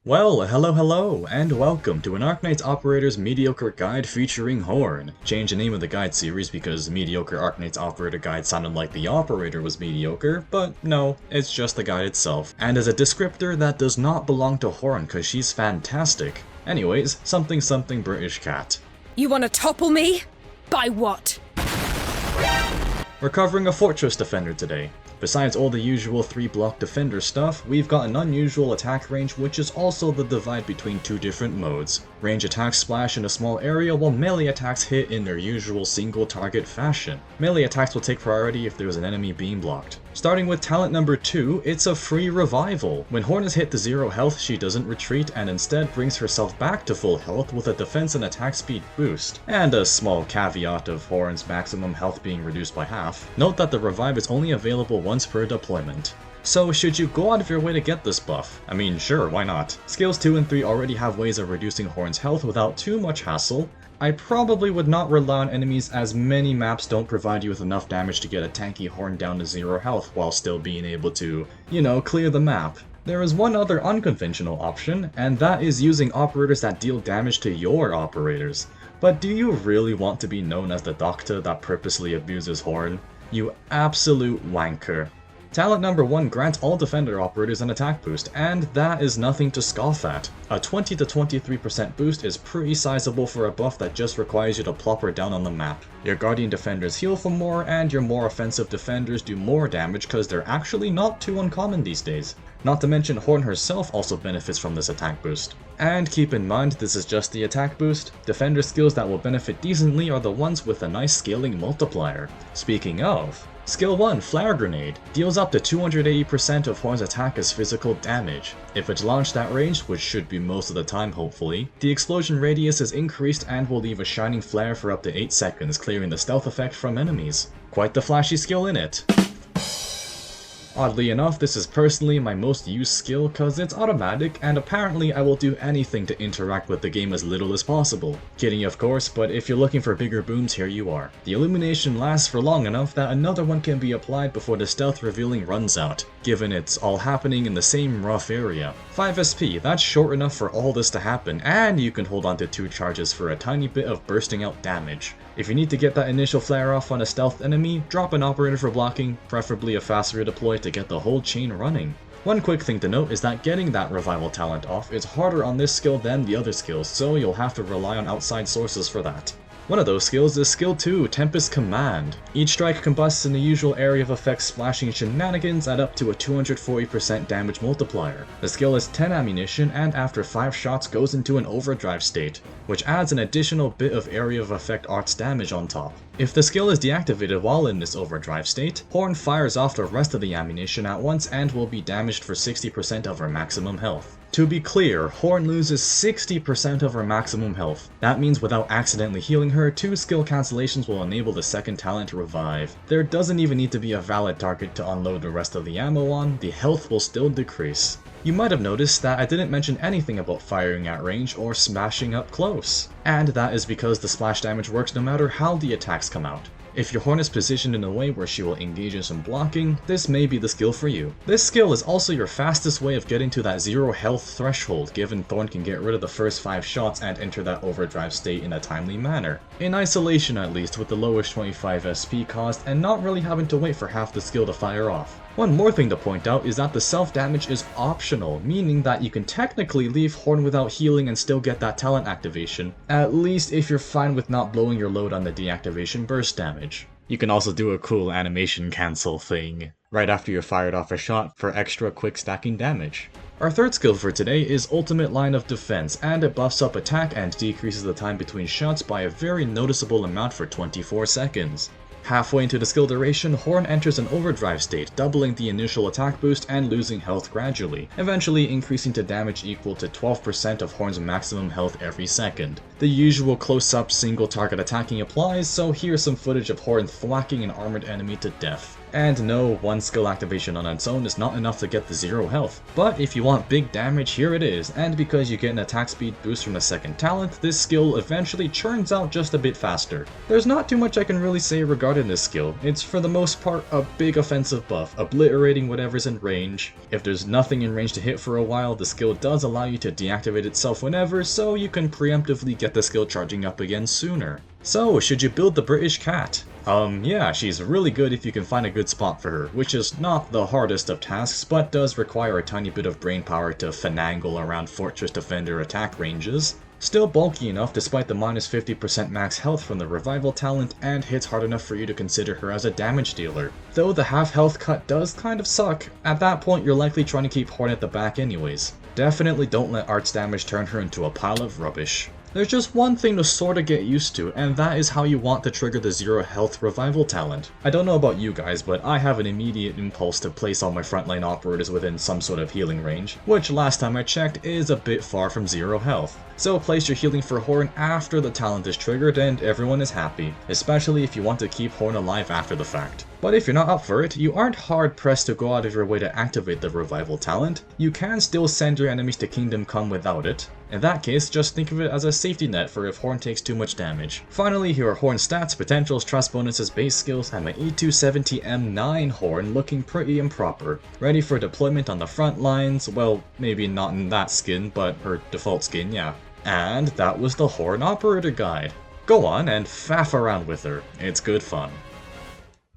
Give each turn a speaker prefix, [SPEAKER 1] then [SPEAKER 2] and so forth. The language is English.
[SPEAKER 1] Well, hello, and welcome to an Arknights Operator's Mediocre Guide featuring Horn. Change the name of the guide series because Mediocre Arknights Operator Guide sounded like the operator was mediocre, but no, it's just the guide itself. And as a descriptor, that does not belong to Horn cause she's fantastic. Anyways, something British cat.
[SPEAKER 2] You wanna topple me? By what?
[SPEAKER 1] We're covering a fortress defender today. Besides all the usual 3-block defender stuff, we've got an unusual attack range which is also the divide between two different modes. Range attacks splash in a small area while melee attacks hit in their usual single target fashion. Melee attacks will take priority if there is an enemy being blocked. Starting with talent number 2, it's a free revival. When Horn is hit to 0 health, she doesn't retreat and instead brings herself back to full health with a defense and attack speed boost. And a small caveat of Horn's maximum health being reduced by half. Note that the revive is only available once per deployment. So should you go out of your way to get this buff? I mean, sure, why not? Skills 2 and 3 already have ways of reducing Horn's health without too much hassle. I probably would not rely on enemies as many maps don't provide you with enough damage to get a tanky Horn down to 0 health while still being able to, clear the map. There is one other unconventional option, and that is using operators that deal damage to your operators. But do you really want to be known as the doctor that purposely abuses Horn? You absolute wanker. Talent number 1 grants all defender operators an attack boost, and that is nothing to scoff at. A 20 to 23% boost is pretty sizable for a buff that just requires you to plop her down on the map. Your guardian defenders heal for more, and your more offensive defenders do more damage cause they're actually not too uncommon these days. Not to mention Horn herself also benefits from this attack boost. And keep in mind this is just the attack boost. Defender skills that will benefit decently are the ones with a nice scaling multiplier. Speaking of, Skill 1, Flare Grenade, deals up to 280% of Horn's attack as physical damage. If it's launched at range, which should be most of the time hopefully, the explosion radius is increased and will leave a shining flare for up to 8 seconds, clearing the stealth effect from enemies. Quite the flashy skill in it. Oddly enough, this is personally my most used skill cause it's automatic and apparently I will do anything to interact with the game as little as possible. Kidding of course, but if you're looking for bigger booms, here you are. The illumination lasts for long enough that another one can be applied before the stealth revealing runs out, given it's all happening in the same rough area. 5 SP, that's short enough for all this to happen, and you can hold on to 2 charges for a tiny bit of bursting out damage. If you need to get that initial flare off on a stealth enemy, drop an operator for blocking, preferably a faster deploy to get the whole chain running. One quick thing to note is that getting that revival talent off is harder on this skill than the other skills, so you'll have to rely on outside sources for that. One of those skills is Skill 2, Tempest Command. Each strike combusts in the usual area of effects splashing shenanigans at up to a 240% damage multiplier. The skill is 10 ammunition and after 5 shots goes into an overdrive state, which adds an additional bit of area of effect arts damage on top. If the skill is deactivated while in this overdrive state, Horn fires off the rest of the ammunition at once and will be damaged for 60% of her maximum health. To be clear, Horn loses 60% of her maximum health. That means without accidentally healing her, 2 skill cancellations will enable the second talent to revive. There doesn't even need to be a valid target to unload the rest of the ammo on, the health will still decrease. You might have noticed that I didn't mention anything about firing at range or smashing up close. And that is because the splash damage works no matter how the attacks come out. If your Horn is positioned in a way where she will engage in some blocking, this may be the skill for you. This skill is also your fastest way of getting to that 0 health threshold, given Thorn can get rid of the first 5 shots and enter that overdrive state in a timely manner. In isolation at least, with the lowest 25 SP cost and not really having to wait for half the skill to fire off. One more thing to point out is that the self-damage is optional, meaning that you can technically leave Horn without healing and still get that talent activation, at least if you're fine with not blowing your load on the deactivation burst damage. You can also do a cool animation cancel thing right after you fired off a shot for extra quick stacking damage. Our third skill for today is Ultimate Line of Defense, and it buffs up attack and decreases the time between shots by a very noticeable amount for 24 seconds. Halfway into the skill duration, Horn enters an overdrive state, doubling the initial attack boost and losing health gradually, eventually increasing to damage equal to 12% of Horn's maximum health every second. The usual close-up single target attacking applies, so here's some footage of Horn thwacking an armored enemy to death. And no, one skill activation on its own is not enough to get the 0 health, but if you want big damage, here it is, and because you get an attack speed boost from the second talent, this skill eventually churns out just a bit faster. There's not too much I can really say regarding this skill. It's for the most part a big offensive buff, obliterating whatever's in range. If there's nothing in range to hit for a while, the skill does allow you to deactivate itself whenever, so you can preemptively get the skill charging up again sooner. So, should you build the British cat? Yeah, she's really good if you can find a good spot for her, which is not the hardest of tasks, but does require a tiny bit of brain power to finagle around Fortress Defender attack ranges. Still bulky enough despite the minus 50% max health from the revival talent, and hits hard enough for you to consider her as a damage dealer. Though the half health cut does kind of suck, at that point you're likely trying to keep Horn at the back anyways. Definitely don't let arts damage turn her into a pile of rubbish. There's just one thing to sorta get used to, and that is how you want to trigger the 0 health revival talent. I don't know about you guys, but I have an immediate impulse to place all my frontline operators within some sort of healing range, which last time I checked is a bit far from 0 health. So place your healing for Horn after the talent is triggered and everyone is happy, especially if you want to keep Horn alive after the fact. But if you're not up for it, you aren't hard pressed to go out of your way to activate the revival talent. You can still send your enemies to Kingdom Come without it. In that case, just think of it as a safety net for if Horn takes too much damage. Finally, here are Horn stats, potentials, trust bonuses, base skills, and my E270M9 Horn looking pretty improper. Ready for deployment on the front lines, well, maybe not in that skin, but her default skin, yeah. And that was the Horn Operator Guide. Go on and faff around with her, it's good fun.